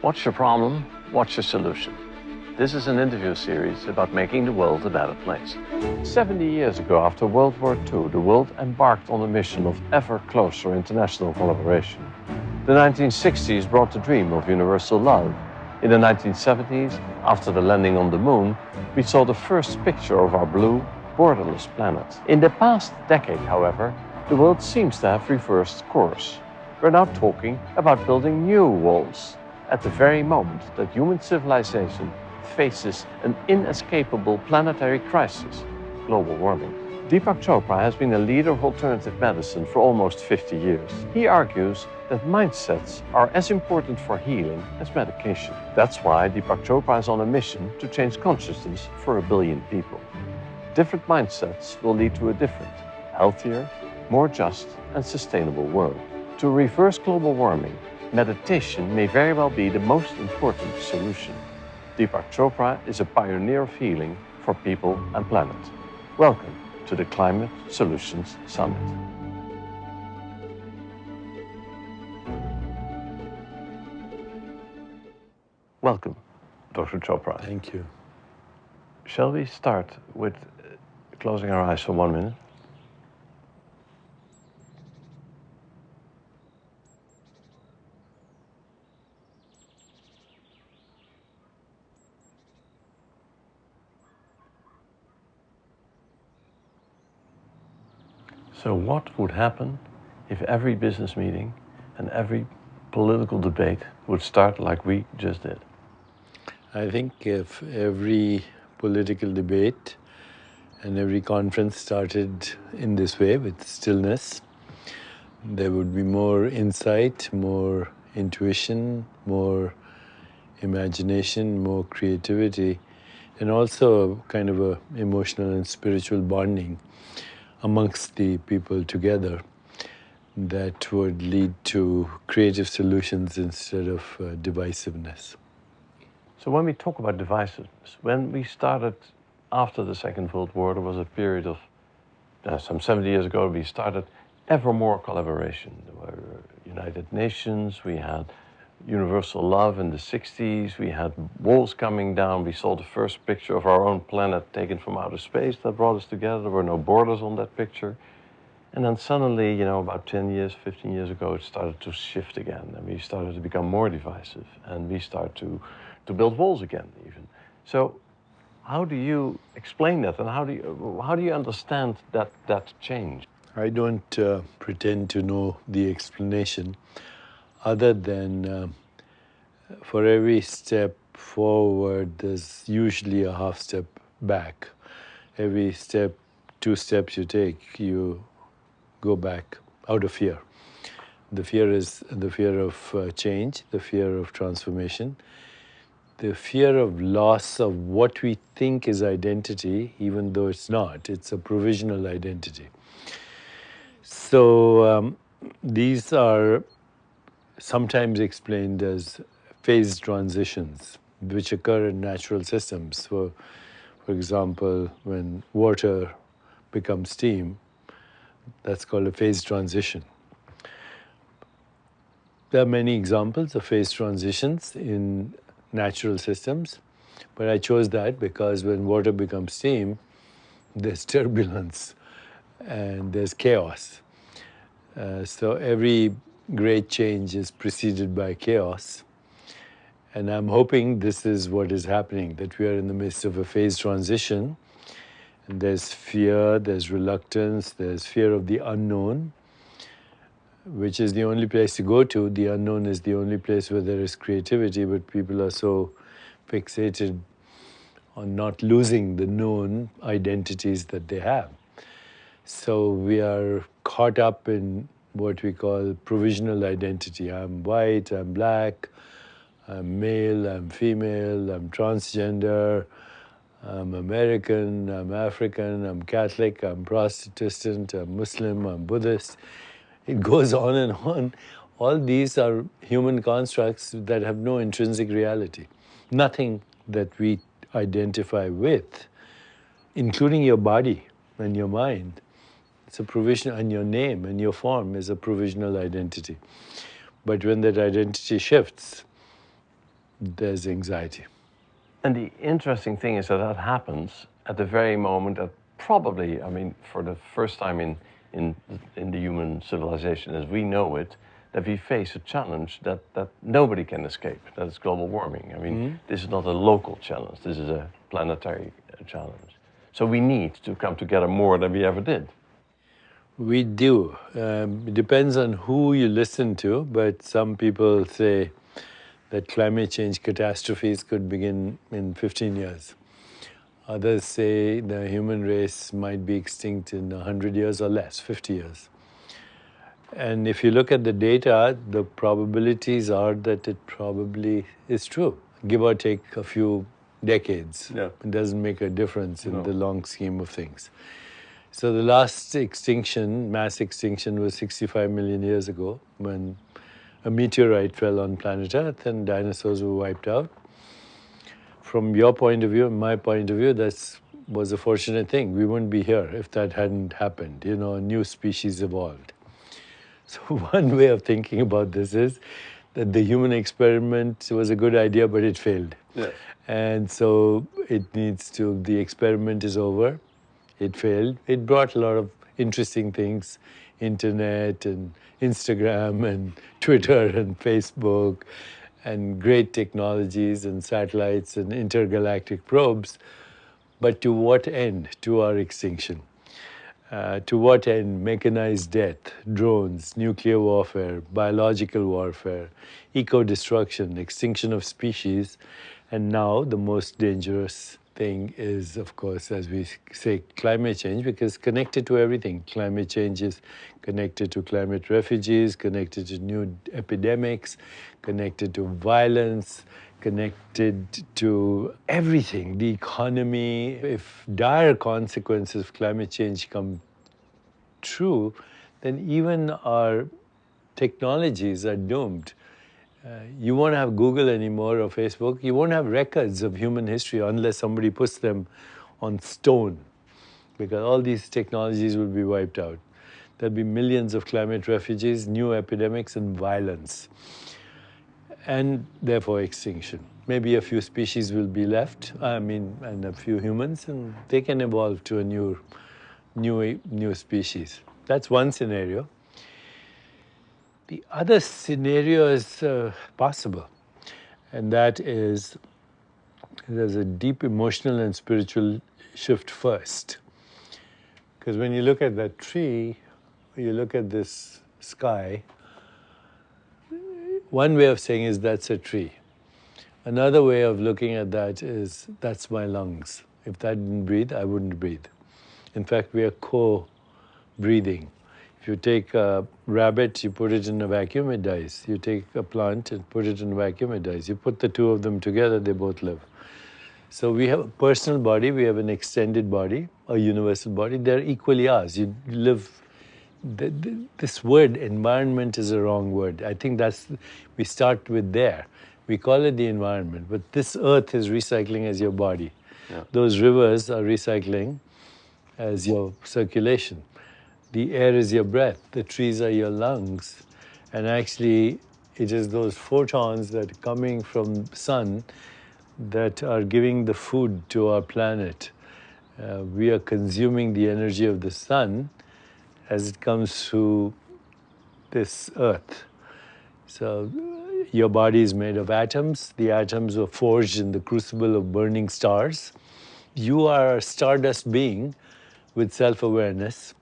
What's your problem? What's your solution? This is an interview series about making the world a better place. 70 years ago, after World War II, the world embarked on a mission of ever closer international collaboration. The 1960s brought the dream of universal love. In the 1970s, after the landing on the moon, we saw the first picture of our blue, borderless planet. In the past decade, however, the world seems to have reversed course. We're now talking about building new walls at the very moment that human civilization faces an inescapable planetary crisis, global warming. Deepak Chopra has been a leader of alternative medicine for almost 50 years. He argues that mindsets are as important for healing as medication. That's why Deepak Chopra is on a mission to change consciousness for 1 billion people. Different mindsets will lead to a different, healthier, more just and sustainable world. To reverse global warming, meditation may very well be the most important solution. Deepak Chopra is a pioneer of healing for people and planet. Welcome to the Climate Solutions Summit. Welcome, Dr. Chopra. Thank you. Shall we start with closing our eyes for 1 minute? So what would happen if every business meeting and every political debate would start like we just did? I think if every political debate and every conference started in this way with stillness, there would be more insight, more intuition, more imagination, more creativity, and also a kind of a emotional and spiritual bonding amongst the people together that would lead to creative solutions instead of divisiveness. So when we talk about divisiveness, when we started after the Second World War, there was a period of, some 70 years ago, we started ever more collaboration. There were United Nations, we had universal love in the 60s, we had walls coming down, we saw the first picture of our own planet taken from outer space that brought us together. There were no borders on that picture. And then suddenly, about 10 years, 15 years ago, it started to shift again, and we started to become more divisive, and we start to build walls again, even. So how do you explain that, and how do you understand that change? I don't pretend to know the explanation, other than for every step forward, there's usually a half step back. Every step, 2 steps you take, you go back out of fear. The fear is the fear of change, the fear of transformation, the fear of loss of what we think is identity, even though it's not. It's a provisional identity. So these are sometimes explained as phase transitions, which occur in natural systems. For example, when water becomes steam, that's called a phase transition. There are many examples of phase transitions in natural systems, but I chose that because when water becomes steam, there's turbulence and there's chaos. So every great change is preceded by chaos. And I'm hoping this is what is happening, that we are in the midst of a phase transition. And there's fear, there's reluctance, there's fear of the unknown, which is the only place to go to. The unknown is the only place where there is creativity, but people are so fixated on not losing the known identities that they have. So we are caught up in what we call provisional identity. I'm white, I'm black, I'm male, I'm female, I'm transgender, I'm American, I'm African, I'm Catholic, I'm Protestant, I'm Muslim, I'm Buddhist. It goes on and on. All these are human constructs that have no intrinsic reality. Nothing that we identify with, including your body and your mind. It's a provisional, and your name and your form is a provisional identity. But when that identity shifts, there's anxiety. And the interesting thing is that that happens at the very moment that probably, I mean, for the first time in the human civilization as we know it, that we face a challenge that nobody can escape, that is global warming. I mean, this is not a local challenge, this is a planetary challenge. So we need to come together more than we ever did. We do. It depends on who you listen to, but some people say that climate change catastrophes could begin in 15 years. Others say the human race might be extinct in 100 years or less, 50 years. And if you look at the data, the probabilities are that it probably is true, give or take a few decades. Yeah. It doesn't make a difference in the long scheme of things. So the last extinction, mass extinction, was 65 million years ago when a meteorite fell on planet Earth and dinosaurs were wiped out. From your point of view and my point of view, that was a fortunate thing. We wouldn't be here if that hadn't happened. You know, a new species evolved. So one way of thinking about this is that the human experiment was a good idea, but it failed. Yeah. And so the experiment is over. It failed. It brought a lot of interesting things, internet and Instagram and Twitter and Facebook and great technologies and satellites and intergalactic probes. But to what end? To our extinction. To what end? Mechanized death, drones, nuclear warfare, biological warfare, eco-destruction, extinction of species, and now the most dangerous thing is, of course, as we say, climate change, because connected to everything. Climate change is connected to climate refugees, connected to new epidemics, connected to violence, connected to everything, the economy. If dire consequences of climate change come true, then even our technologies are doomed. You won't have Google anymore or Facebook. You won't have records of human history unless somebody puts them on stone, because all these technologies will be wiped out. There'll be millions of climate refugees, new epidemics, and violence, and therefore extinction. Maybe a few species will be left, and a few humans, and they can evolve to a new species. That's one scenario. The other scenario is possible, and that is there's a deep emotional and spiritual shift first. Because when you look at that tree, you look at this sky, one way of saying is that's a tree. Another way of looking at that is that's my lungs. If that didn't breathe, I wouldn't breathe. In fact, we are co-breathing. If you take a rabbit, you put it in a vacuum, it dies. You take a plant and put it in a vacuum, it dies. You put the two of them together, they both live. So we have a personal body, we have an extended body, a universal body. They're equally ours. You live. This word, environment, is a wrong word. I think we start with there. We call it the environment, but this earth is recycling as your body. Yeah. Those rivers are recycling as your circulation. The air is your breath, the trees are your lungs, and actually it is those photons that are coming from sun that are giving the food to our planet. We are consuming the energy of the sun as it comes through this earth. So your body is made of atoms. The atoms were forged in the crucible of burning stars. You are a stardust being with self-awareness,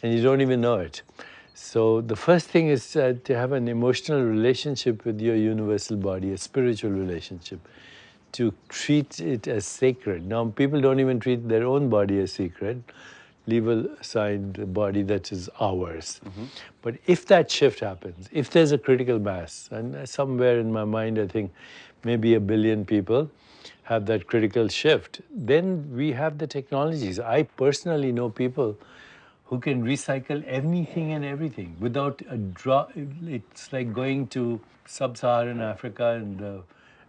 and you don't even know it. So the first thing is to have an emotional relationship with your universal body, a spiritual relationship, to treat it as sacred. Now, people don't even treat their own body as sacred, leave aside the body that is ours. Mm-hmm. But if that shift happens, if there's a critical mass, and somewhere in my mind I think maybe 1 billion people have that critical shift, then we have the technologies. I personally know people who can recycle anything and everything without a drop. It's like going to sub-Saharan Africa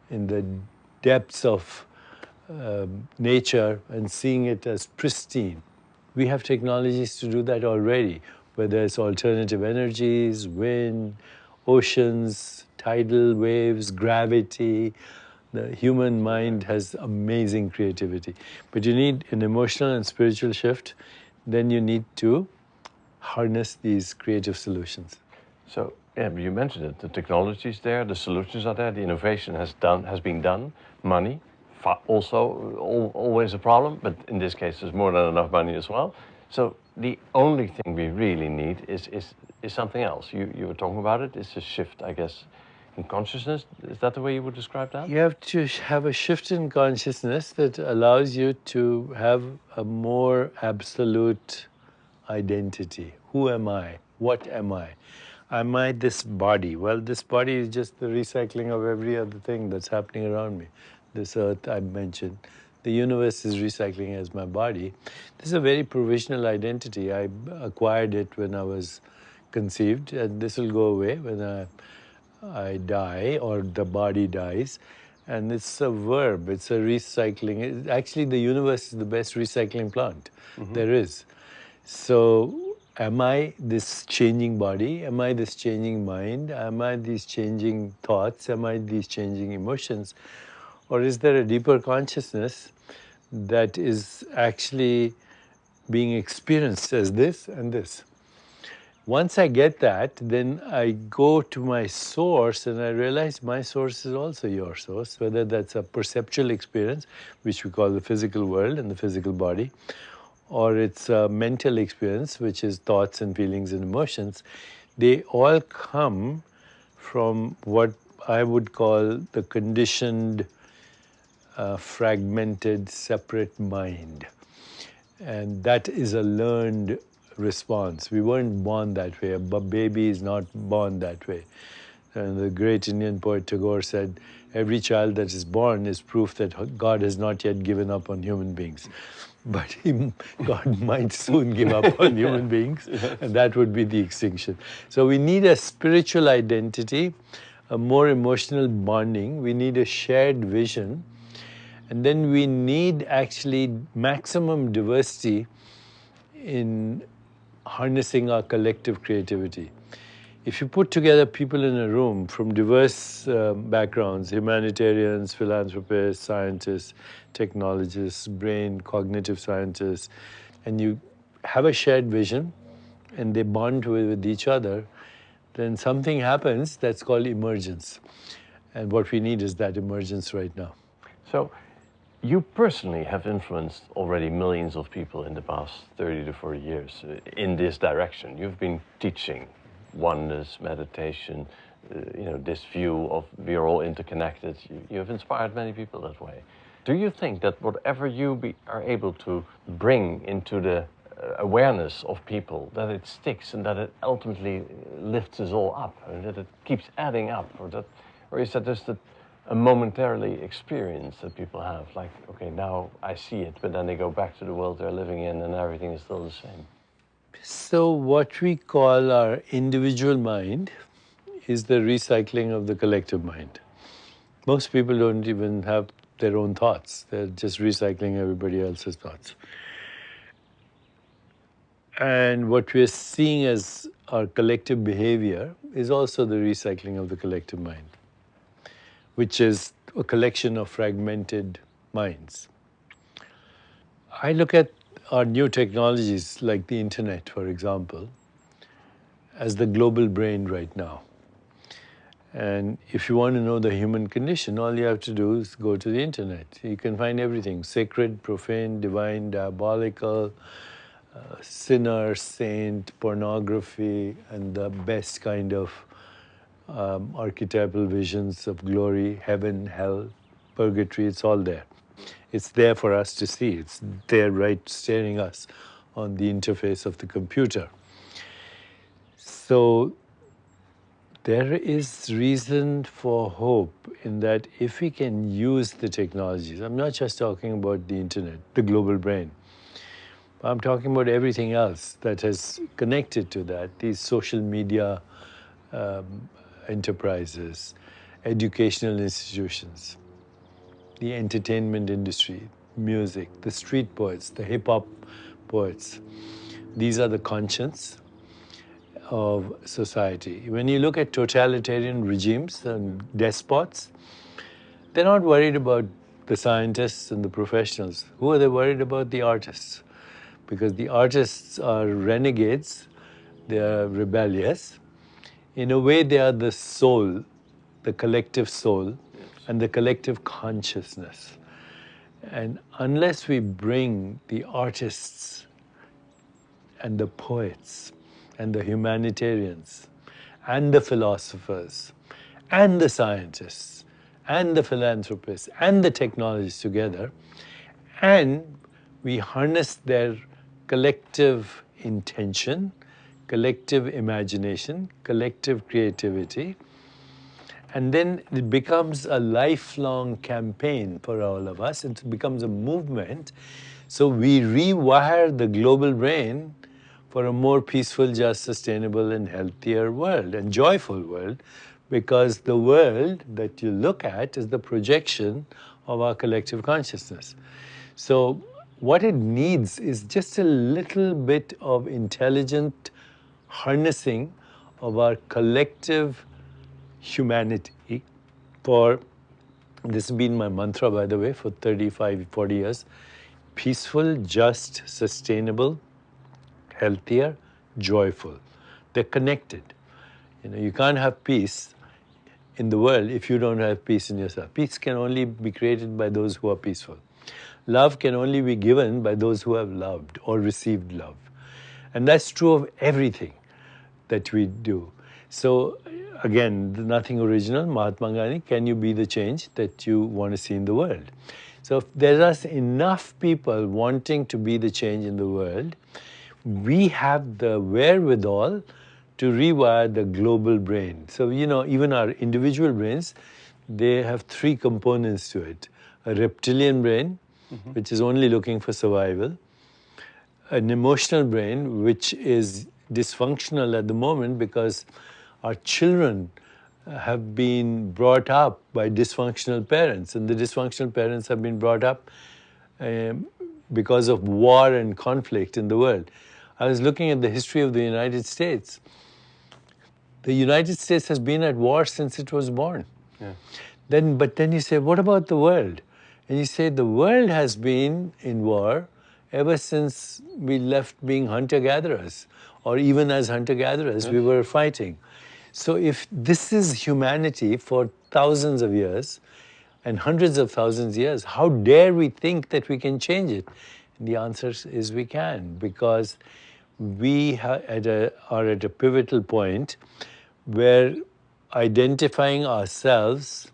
in the depths of nature and seeing it as pristine. We have technologies to do that already, whether it's alternative energies, wind, oceans, tidal waves, gravity. The human mind has amazing creativity. But you need an emotional and spiritual shift. Then you need to harness these creative solutions. So, yeah, but you mentioned it. The technology's there, the solutions are there, the innovation has been done. Money, also always a problem, but in this case, there's more than enough money as well. So the only thing we really need is something else. You were talking about it. It's a shift, I guess, in consciousness. Is that the way you would describe that? You have to have a shift in consciousness that allows you to have a more absolute identity. Who am I? What am I? Am I this body? Well, this body is just the recycling of every other thing that's happening around me. This earth I mentioned. The universe is recycling as my body. This is a very provisional identity. I acquired it when I was conceived, and this will go away when I die or the body dies. And it's a verb, it's a recycling. Actually, the universe is the best recycling plant there is. So, am I this changing body? Am I this changing mind? Am I these changing thoughts? Am I these changing emotions? Or is there a deeper consciousness that is actually being experienced as this and this? Once I get that, then I go to my source and I realize my source is also your source, whether that's a perceptual experience, which we call the physical world and the physical body, or it's a mental experience, which is thoughts and feelings and emotions. They all come from what I would call the conditioned, fragmented, separate mind. And that is a learned response. We weren't born that way. A baby is not born that way. And the great Indian poet Tagore said, every child that is born is proof that God has not yet given up on human beings. But God might soon give up on human beings, and that would be the extinction. So we need a spiritual identity, a more emotional bonding. We need a shared vision. And then we need actually maximum diversity in harnessing our collective creativity. If you put together people in a room from diverse backgrounds, humanitarians, philanthropists, scientists, technologists, brain, cognitive scientists, and you have a shared vision and they bond with each other, then something happens that's called emergence. And what we need is that emergence right now. So you personally have influenced already millions of people in the past 30 to 40 years in this direction. You've been teaching oneness, meditation, this view of we are all interconnected. You have inspired many people that way. Do you think that whatever you are able to bring into the awareness of people, that it sticks and that it ultimately lifts us all up and that it keeps adding up, or is that just a momentarily experience that people have? Like, okay, now I see it, but then they go back to the world they're living in and everything is still the same. So what we call our individual mind is the recycling of the collective mind. Most people don't even have their own thoughts. They're just recycling everybody else's thoughts. And what we're seeing as our collective behavior is also the recycling of the collective mind, which is a collection of fragmented minds. I look at our new technologies like the internet, for example, as the global brain right now. And if you want to know the human condition, all you have to do is go to the internet. You can find everything: sacred, profane, divine, diabolical, sinner, saint, pornography, and the best kind of archetypal visions of glory, heaven, hell, purgatory. It's all there. It's there for us to see. It's there right staring us on the interface of the computer. So there is reason for hope in that if we can use the technologies, I'm not just talking about the internet, the global brain, I'm talking about everything else that has connected to that, these social media enterprises, educational institutions, the entertainment industry, music, the street poets, the hip-hop poets. These are the conscience of society. When you look at totalitarian regimes and despots, they're not worried about the scientists and the professionals. Who are they worried about? The artists. Because the artists are renegades, they are rebellious. In a way, they are the soul, the collective soul, and the collective consciousness. And unless we bring the artists and the poets and the humanitarians and the philosophers and the scientists and the philanthropists and the technologists together, and we harness their collective intention, collective imagination, collective creativity, and then it becomes a lifelong campaign for all of us. It becomes a movement. So we rewire the global brain for a more peaceful, just, sustainable, and healthier world, and joyful world, because the world that you look at is the projection of our collective consciousness. So what it needs is just a little bit of intelligent harnessing of our collective humanity. For this has been my mantra, by the way, for 35, 40 years. Peaceful, just, sustainable, healthier, joyful. They're connected. You can't have peace in the world if you don't have peace in yourself. Peace can only be created by those who are peaceful. Love can only be given by those who have loved or received love. And that's true of everything that we do. So again, nothing original, Mahatma Gandhi, can you be the change that you want to see in the world? So if there are enough people wanting to be the change in the world, we have the wherewithal to rewire the global brain. So, even our individual brains, they have three components to it. A reptilian brain, which is only looking for survival. An emotional brain, which is dysfunctional at the moment because our children have been brought up by dysfunctional parents, and the dysfunctional parents have been brought up because of war and conflict in the world. I was looking at the history of the United States. The United States has been at war since it was born. Yeah. But then you say, what about the world? And you say, the world has been in war ever since we left being hunter-gatherers, or even as hunter-gatherers, we were fighting. So if this is humanity for thousands of years and hundreds of thousands of years, how dare we think that we can change it? And the answer is we can, because we are at a pivotal point where identifying ourselves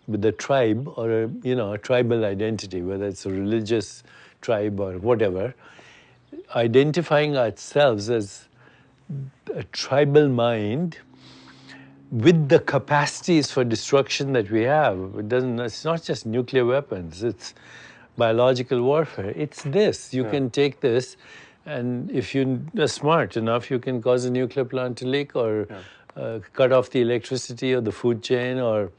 with a tribe or a tribal identity, whether it's a religious tribe or whatever, identifying ourselves as a tribal mind with the capacities for destruction that we have. It's not just nuclear weapons, it's biological warfare. It's this. You can take this, and if you're smart enough, you can cause a nuclear plant to leak, or cut off the electricity or the food chain, or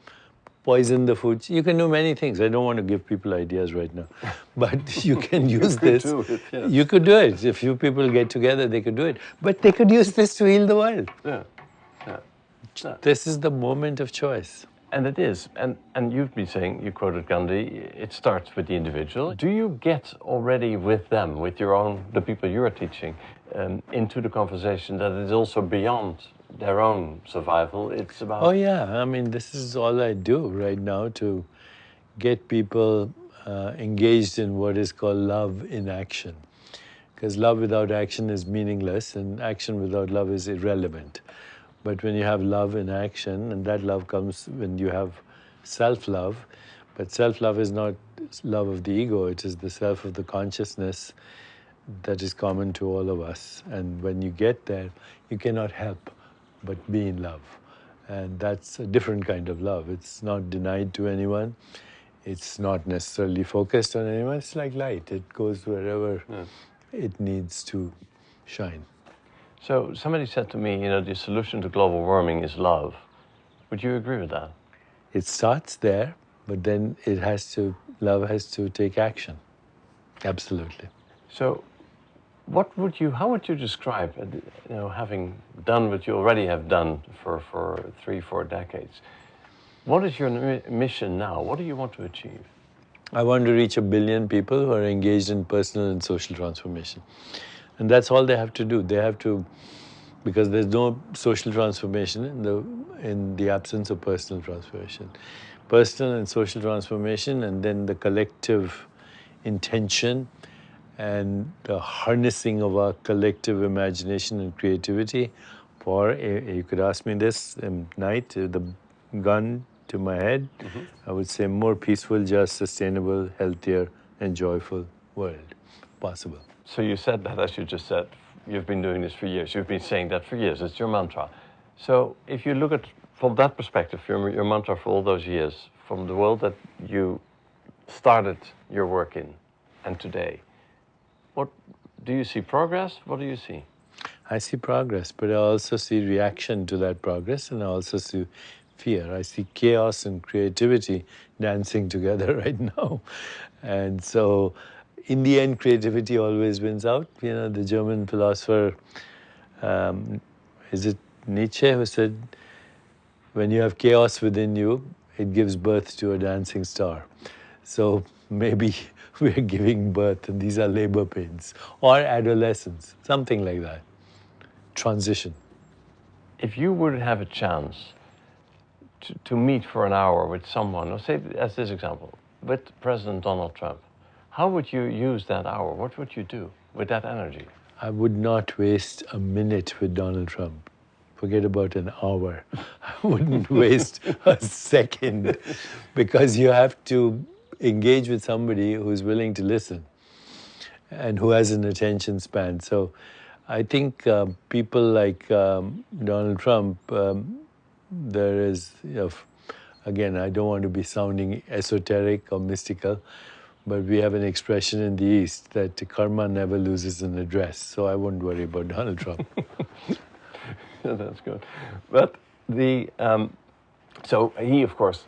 poison the food. You can do many things. I don't want to give people ideas right now, but you can use this. You could do it. If few people get together, they could do it. But they could use this to heal the world. This is the moment of choice. And it is. And you've been saying, you quoted Gandhi, it starts with the individual. Do you get already with them, with the people you're teaching, into the conversation that it's also beyond their own survival? It's about... Oh yeah, I mean, this is all I do right now, to get people engaged in what is called love in action. Because love without action is meaningless, and action without love is irrelevant. But when you have love in action, and that love comes when you have self-love, but self-love is not love of the ego, it is the self of the consciousness that is common to all of us. And when you get there, you cannot help but be in love. And that's a different kind of love. It's not denied to anyone. It's not necessarily focused on anyone. It's like light. It goes wherever it needs to shine. So somebody said to me, the solution to global warming is love. Would you agree with that? It starts there, but then love has to take action. Absolutely. So How would you describe, having done what you already have done for 3-4 decades? What is your mission now? What do you want to achieve? I want to reach 1 billion people who are engaged in personal and social transformation. And that's all they have to do. They have to, because there's no social transformation in the absence of personal transformation. Personal and social transformation, and then the collective intention and the harnessing of our collective imagination and creativity for, you could ask me this night, the gun to my head, I would say more peaceful, just, sustainable, healthier, and joyful world possible. So you said that, as you just said, you've been doing this for years. You've been saying that for years. It's your mantra. So if you look at, from that perspective, your mantra for all those years, from the world that you started your work in and today, what do you see progress? What do you see? I see progress, but I also see reaction to that progress, and I also see fear. I see chaos and creativity dancing together right now. And so in the end, creativity always wins out. The German philosopher, is it Nietzsche, who said, when you have chaos within you, it gives birth to a dancing star. So maybe we're giving birth, and these are labor pains, or adolescence, something like that. Transition. If you would have a chance to meet for an hour with someone, or say, as this example, with President Donald Trump, how would you use that hour? What would you do with that energy? I would not waste a minute with Donald Trump. Forget about an hour. I wouldn't waste a second, because you have to engage with somebody who's willing to listen and who has an attention span. So I think people like Donald Trump, there is, again, I don't want to be sounding esoteric or mystical, but we have an expression in the East that karma never loses an address. So I wouldn't worry about Donald Trump. That's good. But so he, of course,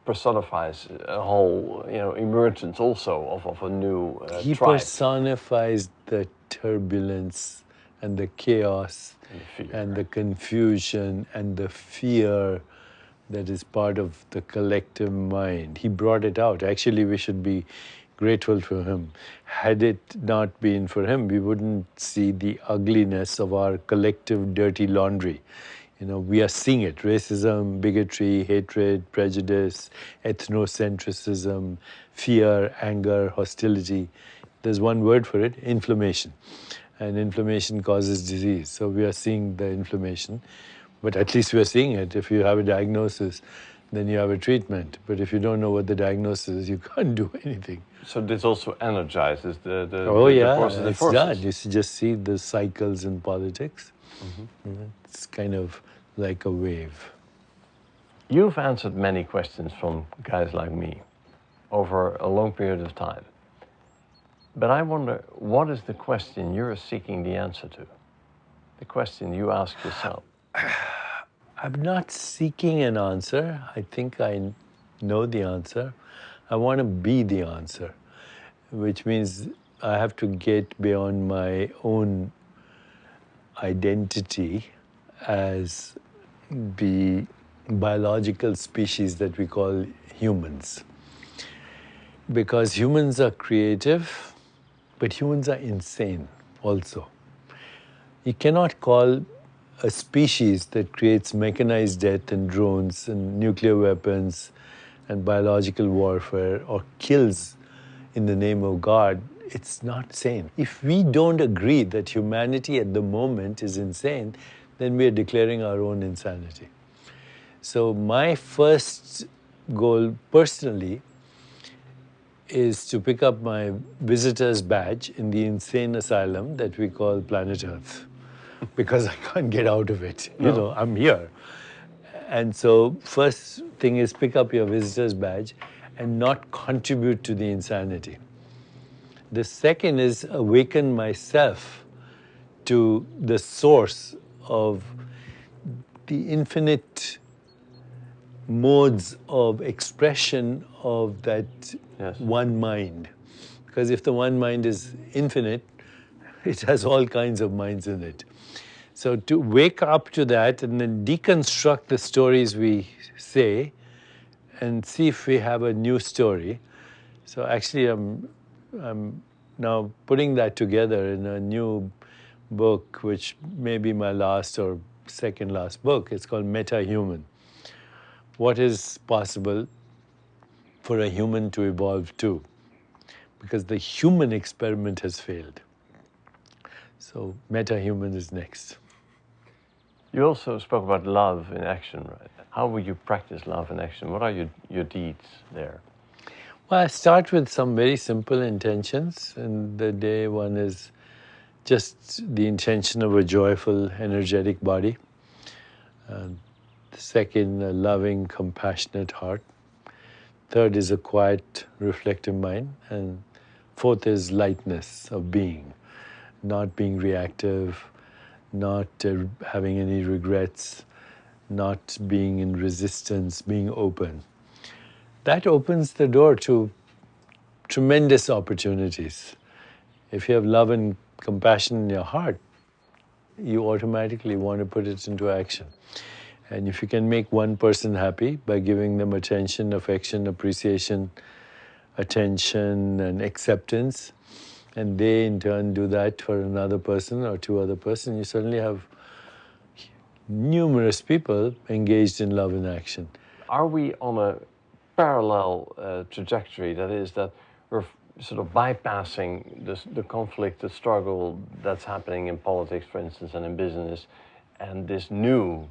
personifies a whole, emergence also of a new He tribe. personifies the turbulence and the chaos and the confusion and the fear that is part of the collective mind. He brought it out. Actually, we should be grateful for him. Had it not been for him, we wouldn't see the ugliness of our collective dirty laundry. We are seeing it: racism, bigotry, hatred, prejudice, ethnocentrism, fear, anger, hostility. There's one word for it: inflammation. And inflammation causes disease. So we are seeing the inflammation, but at least we are seeing it. If you have a diagnosis, then you have a treatment. But if you don't know what the diagnosis is, you can't do anything. So this also energizes the it's done. You just see the cycles in politics. It's kind of like a wave. You've answered many questions from guys like me over a long period of time. But I wonder, what is the question you're seeking the answer to? The question you ask yourself. I'm not seeking an answer. I think I know the answer. I want to be the answer, which means I have to get beyond my own identity as the biological species that we call humans. Because humans are creative, but humans are insane also. You cannot call a species that creates mechanized death and drones and nuclear weapons and biological warfare or kills in the name of God, it's not sane. If we don't agree that humanity at the moment is insane, then we are declaring our own insanity. So my first goal personally is to pick up my visitor's badge in the insane asylum that we call planet Earth, because I can't get out of it. No. I'm here. And so first thing is pick up your visitor's badge and not contribute to the insanity. The second is awaken myself to the source of the infinite modes of expression of that one mind. Because if the one mind is infinite, It has all kinds of minds in it. So to wake up to that and then deconstruct the stories we say and see if we have a new story. So actually I'm now putting that together in a new book, which may be my last or second last book. It's called Meta-Human. What is possible for a human to evolve to? Because the human experiment has failed. So Meta-Human is next. You also spoke about love in action, right? How would you practice love in action? What are your deeds there? Well, I start with some very simple intentions, and the day one is just the intention of a joyful, energetic body. Second, a loving, compassionate heart. Third is a quiet, reflective mind. And fourth is lightness of being, not being reactive, not having any regrets, not being in resistance, being open. That opens the door to tremendous opportunities. If you have love and compassion in your heart, you automatically want to put it into action. And if you can make one person happy by giving them attention, affection, appreciation, attention, and acceptance, and they in turn do that for another person or two other persons, you suddenly have numerous people engaged in love in action. Are we on a parallel trajectory? That is, that we're sort of bypassing the conflict, the struggle that's happening in politics, for instance, and in business, and this new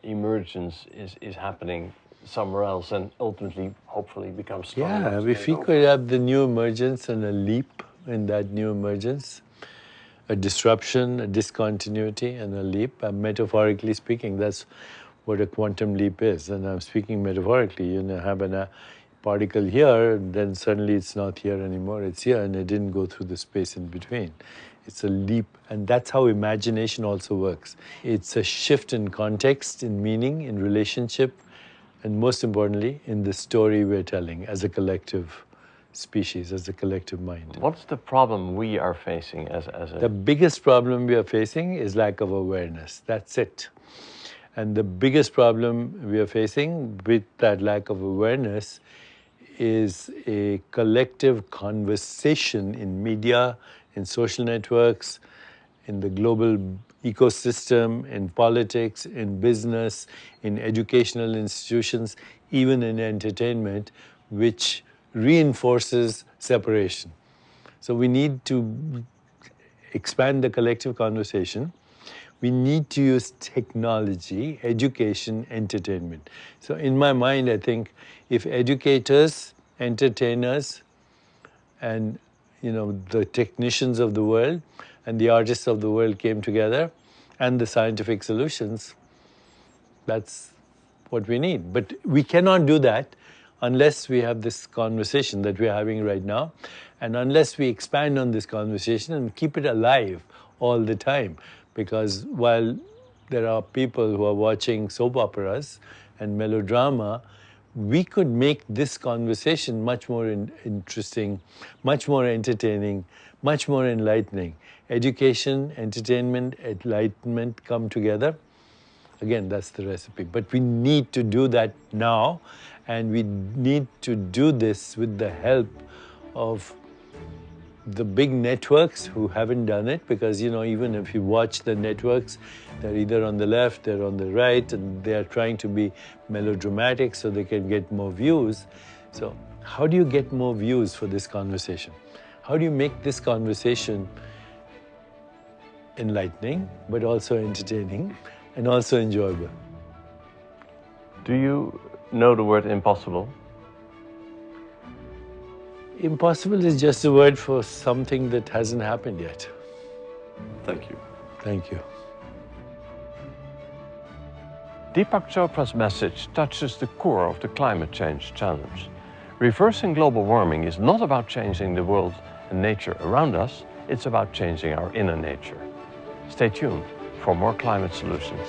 emergence is happening somewhere else and ultimately, hopefully, becomes stronger. Yeah, if we could have the new emergence and a leap in that new emergence, a disruption, a discontinuity, and a leap, metaphorically speaking, that's what a quantum leap is. And I'm speaking metaphorically. You have a particle here, and then suddenly it's not here anymore, it's here, and it didn't go through the space in between. It's a leap, and that's how imagination also works. It's a shift in context, in meaning, in relationship, and most importantly, in the story we're telling as a collective species, as a collective mind. What's the problem we are facing as a... The biggest problem we are facing is lack of awareness. That's it. And the biggest problem we are facing with that lack of awareness is a collective conversation in media, in social networks, in the global ecosystem, in politics, in business, in educational institutions, even in entertainment, which reinforces separation. So we need to expand the collective conversation. We need to use technology, education, entertainment. So in my mind, I think if educators, entertainers, and the technicians of the world and the artists of the world came together, and the scientific solutions, that's what we need. But we cannot do that unless we have this conversation that we're having right now, and unless we expand on this conversation and keep it alive all the time. Because while there are people who are watching soap operas and melodrama, we could make this conversation much more interesting, much more entertaining, much more enlightening. Education, entertainment, enlightenment come together. Again, that's the recipe. But we need to do that now, and we need to do this with the help of the big networks who haven't done it, because even if you watch the networks, they're either on the left, they're on the right, and they're trying to be melodramatic so they can get more views. So how do you get more views for this conversation? How do you make this conversation enlightening, but also entertaining, and also enjoyable? Do you know the word impossible? Impossible is just a word for something that hasn't happened yet. Thank you. Thank you. Deepak Chopra's message touches the core of the climate change challenge. Reversing global warming is not about changing the world and nature around us, it's about changing our inner nature. Stay tuned for more climate solutions.